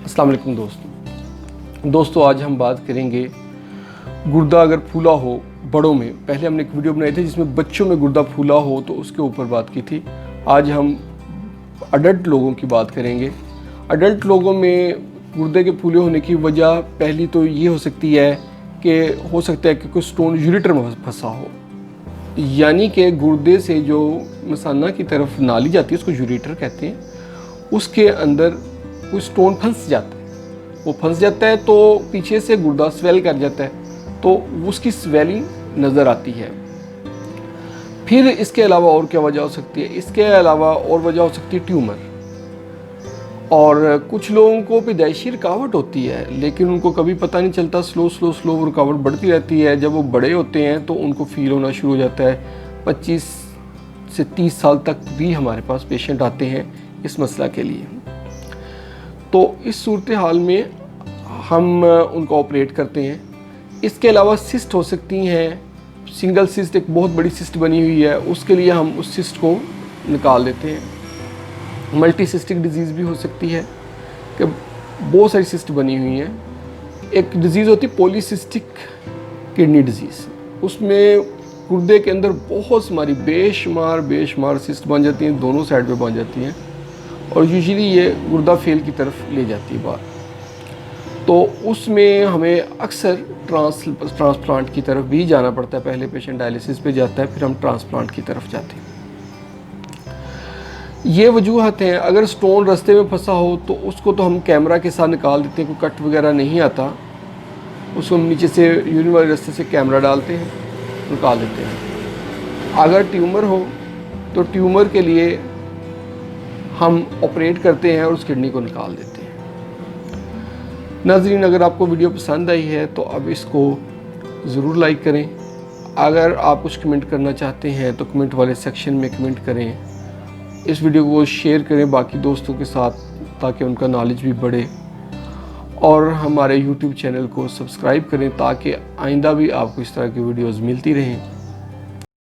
अस्सलाम वालेकुम दोस्तों, आज हम बात करेंगे गुर्दा अगर फूला हो बड़ों में। पहले हमने एक वीडियो बनाई थी जिसमें बच्चों में गुर्दा फूला हो तो उसके ऊपर बात की थी। आज हम अडल्ट लोगों की बात करेंगे। अडल्ट लोगों में गुर्दे के फूले होने की वजह पहली तो ये हो सकती है कि हो सकता है कि कोई स्टोन यूरेटर में फंसा हो, यानी कि गुर्दे से जो मसाना की तरफ नाली जाती है उसको यूरेटर कहते हैं, उसके अंदर कोई स्टोन फंस जाता है। वो फंस जाता है तो पीछे से गुर्दा स्वेल कर जाता है, तो उसकी स्वेलिंग नज़र आती है। फिर इसके अलावा और क्या वजह हो सकती है? इसके अलावा और वजह हो सकती है ट्यूमर। और कुछ लोगों को पैदाइशी रुकावट होती है लेकिन उनको कभी पता नहीं चलता, स्लो रुकावट बढ़ती रहती है। जब वो बड़े होते हैं तो उनको फील होना शुरू हो जाता है। 25 से 30 साल तक भी हमारे पास पेशेंट आते हैं इस मसला के लिए। तो इस सूरत हाल में हम उनको ऑपरेट करते हैं। इसके अलावा सिस्ट हो सकती हैं। सिंगल सिस्ट एक बहुत बड़ी सिस्ट बनी हुई है, उसके लिए हम उस सिस्ट को निकाल देते हैं। मल्टी सिस्टिक डिजीज़ भी हो सकती है कि बहुत सारी सिस्ट बनी हुई हैं। एक डिज़ीज़ होती है पॉलीसिस्टिक किडनी डिजीज़, उसमें गुर्दे के अंदर बहुत सारी बेशुमार सिस्ट बन जाती हैं, दोनों साइड पे बन जाती हैं और यूजुअली ये गुर्दा फेल की तरफ ले जाती है बात। तो उसमें हमें अक्सर ट्रांसप्लांट की तरफ भी जाना पड़ता है। पहले पेशेंट डायलिसिस पे जाता है, फिर हम ट्रांसप्लांट की तरफ जाते हैं। ये वजूहत हैं। अगर स्टोन रास्ते में फंसा हो तो उसको तो हम कैमरा के साथ निकाल देते हैं, कोई कट वगैरह नहीं आता, उसको हम नीचे से यूरिन वाले रास्ते से कैमरा डालते हैं, निकाल देते हैं। अगर ट्यूमर हो तो ट्यूमर के लिए हम ऑपरेट करते हैं और उस किडनी को निकाल देते हैं। नाज़रीन, अगर आपको वीडियो पसंद आई है तो अब इसको ज़रूर लाइक करें। अगर आप कुछ कमेंट करना चाहते हैं तो कमेंट वाले सेक्शन में कमेंट करें। इस वीडियो को शेयर करें बाकी दोस्तों के साथ ताकि उनका नॉलेज भी बढ़े, और हमारे YouTube चैनल को सब्सक्राइब करें ताकि आइंदा भी आपको इस तरह की वीडियोज़ मिलती रहें।